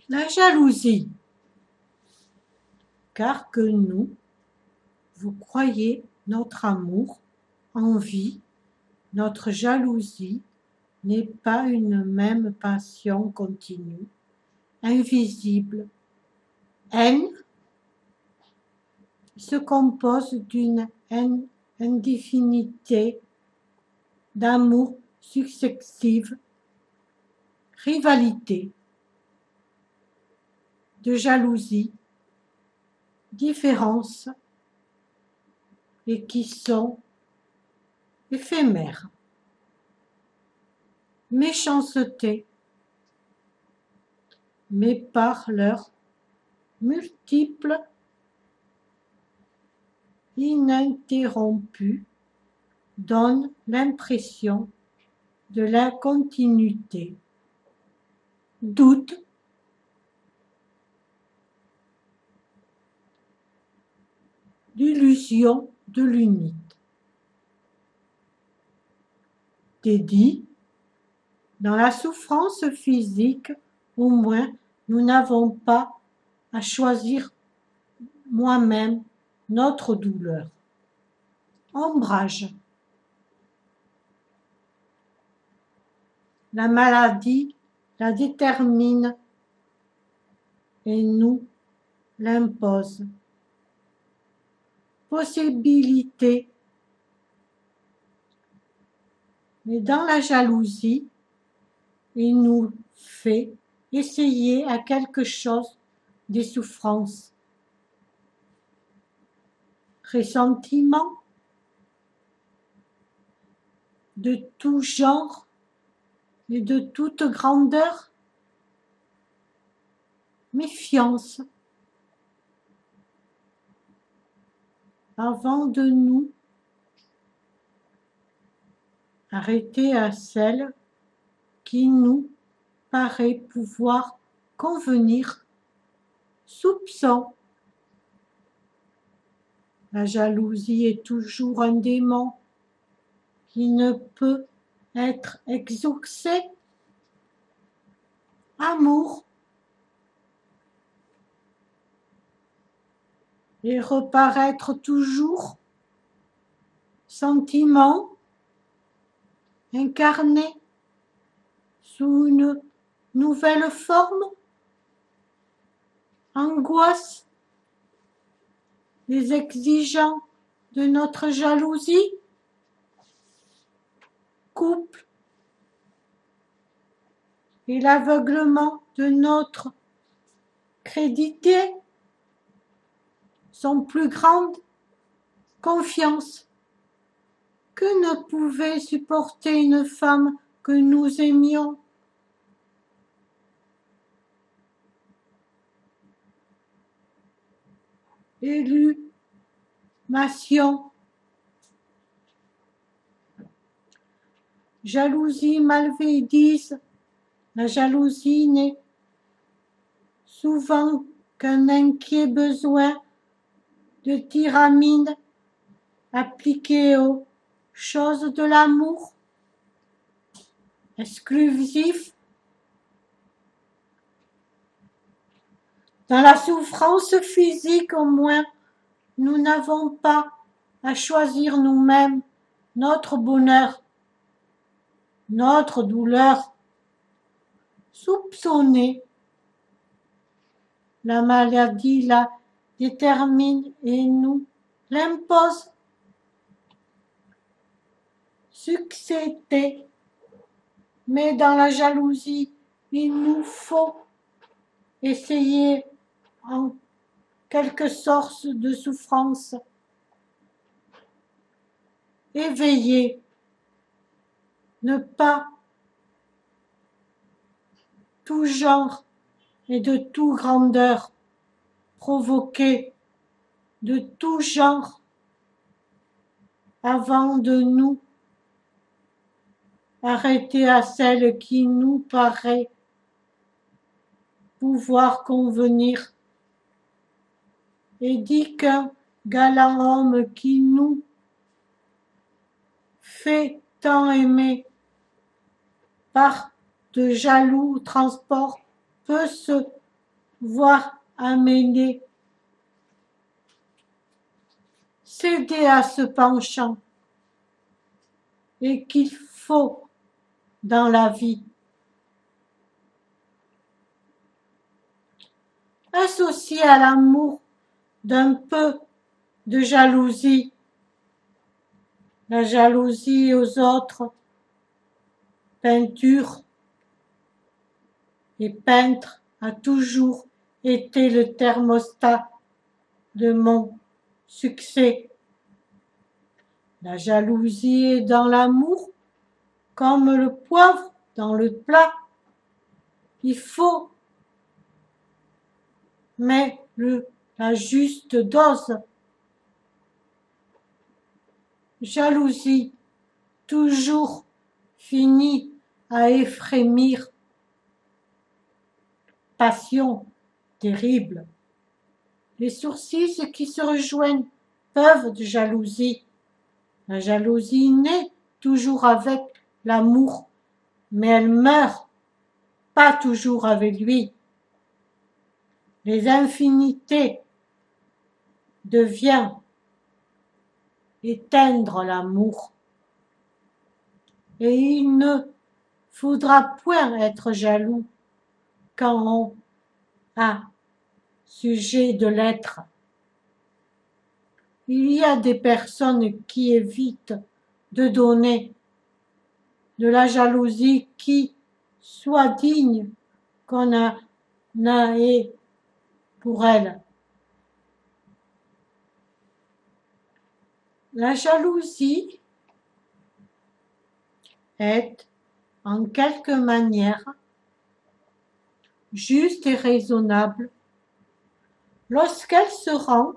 La jalousie, car que nous, vous croyez notre amour, envie, notre jalousie n'est pas une même passion continue, invisible. Haine se compose d'une indéfinité d'amour successives, rivalité, de jalousie, différences, et qui sont éphémères. Méchanceté, mais par leurs multiples, ininterrompues, donne l'impression de la continuité. Doute, l'illusion de l'unique. Dédit, dans la souffrance physique, au moins, nous n'avons pas à choisir moi-même notre douleur. Ombrage, la maladie la détermine et nous l'impose. Possibilité, mais dans la jalousie, il nous fait essayer à quelque chose des souffrances. Ressentiment de tout genre et de toute grandeur. Méfiance avant de nous arrêter à celle qui nous paraît pouvoir convenir. Soupçon, la jalousie est toujours un démon qui ne peut être exaucé. Amour, et reparaître toujours. Sentiment, incarné sous une nouvelle forme. Angoisse, les exigeants de notre jalousie. Couple, et l'aveuglement de notre crédité. Son plus grande confiance. Que ne pouvait supporter une femme que nous aimions? Élumination, jalousie malvédise. La jalousie n'est souvent qu'un inquiet besoin de tyramine appliqué aux choses de l'amour, exclusif. Dans la souffrance physique, au moins, nous n'avons pas à choisir nous-mêmes notre bonheur, notre douleur. Soupçonner, la maladie la détermine et nous l'impose. Succéder, mais dans la jalousie, il nous faut essayer en quelque sorte de souffrance. Éveiller, ne pas tout genre et de toute grandeur, provoquer de tout genre avant de nous arrêter à celle qui nous paraît pouvoir convenir, et dit qu'un galant homme qui nous fait tant aimer par de jaloux transports peut se voire amener, céder à ce penchant et qu'il faut dans la vie. Associé à l'amour d'un peu de jalousie, la jalousie aux autres, peinture et peintre a toujours été le thermostat de mon succès. La jalousie est dans l'amour comme le poivre dans le plat. Il faut mettre la juste dose. Jalousie toujours finit à effrémir. Passion terrible. Les sourcils qui se rejoignent peuvent de jalousie. La jalousie naît toujours avec l'amour, mais elle meurt pas toujours avec lui. Les infinités deviennent éteindre l'amour. Et il ne faudra point être jaloux quand on a sujet de l'être. Il y a des personnes qui évitent de donner de la jalousie qui soit digne qu'on a ait pour elle. La jalousie est, en quelque manière, juste et raisonnable lorsqu'elle se rend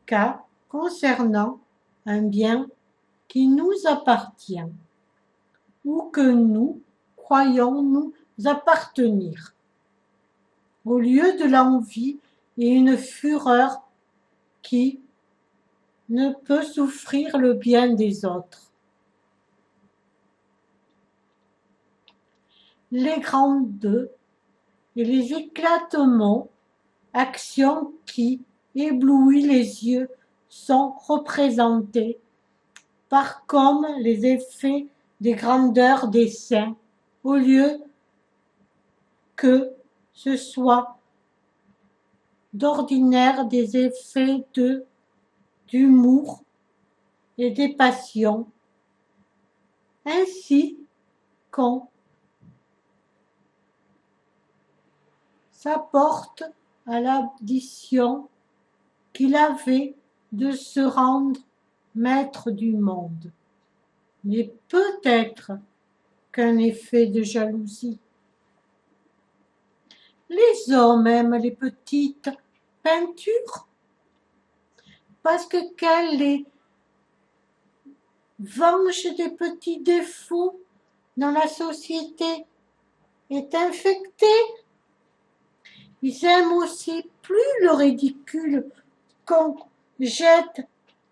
cas concernant un bien qui nous appartient ou que nous croyons nous appartenir, au lieu de l'envie et une fureur qui ne peut souffrir le bien des autres. Les grandes et les éclatements, actions qui éblouissent les yeux, sont représentés par comme les effets des grandeurs des saints, au lieu que ce soit d'ordinaire des effets d'humour et des passions, ainsi qu'on s'apporte à l'addition qu'il avait de se rendre maître du monde, n'est peut-être qu'un effet de jalousie. Les hommes aiment les petites peintures parce qu'elles les vengent des petits défauts dans la société est infectée. Ils aiment aussi plus le ridicule qu'on jette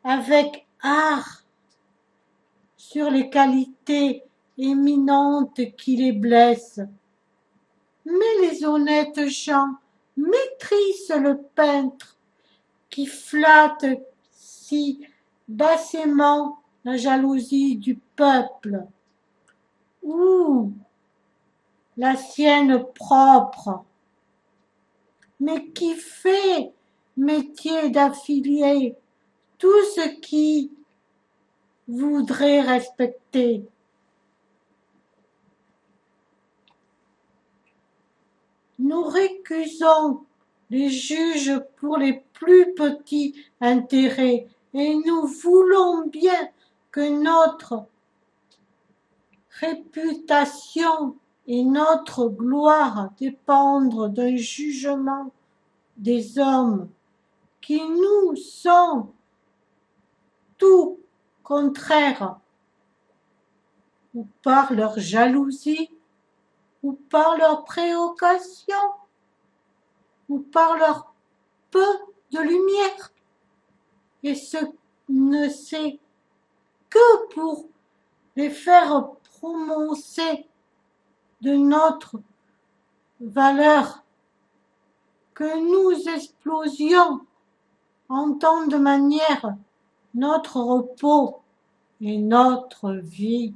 avec art sur les qualités éminentes qui les blessent. Mais les honnêtes gens maîtrisent le peintre qui flatte si bassément la jalousie du peuple, ou la sienne propre, mais qui fait métier d'affilier tout ce qui voudrait respecter. Nous récusons les juges pour les plus petits intérêts et nous voulons bien que notre réputation et notre gloire dépendent d'un jugement des hommes qui nous sont tout contraires, ou par leur jalousie, ou par leur préoccupation, ou par leur peu de lumière, et ce ne c'est que pour les faire prononcer de notre valeur que nous explosions en tant de manière notre repos et notre vie.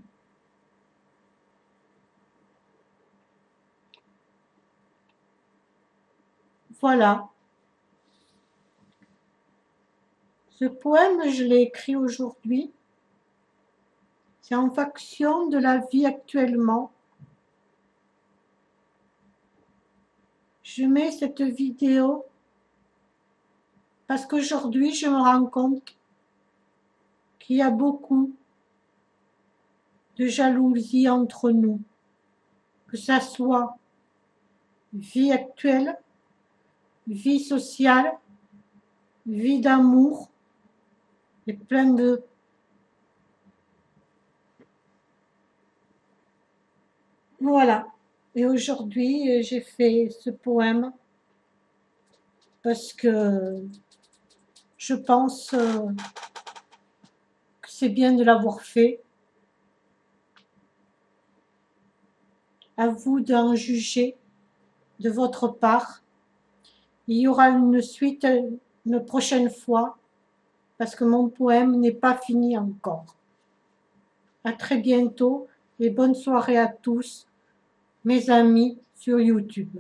Voilà. Ce poème, je l'ai écrit aujourd'hui. C'est en fonction de la vie actuellement. Je mets cette vidéo parce qu'aujourd'hui, je me rends compte qu'il y a beaucoup de jalousie entre nous, que ça soit vie actuelle, vie sociale, vie d'amour, et plein de... Voilà. Et aujourd'hui, j'ai fait ce poème parce que je pense que c'est bien de l'avoir fait. À vous d'en juger de votre part. Il y aura une suite une prochaine fois parce que mon poème n'est pas fini encore. À très bientôt et bonne soirée à tous, mes amis sur YouTube.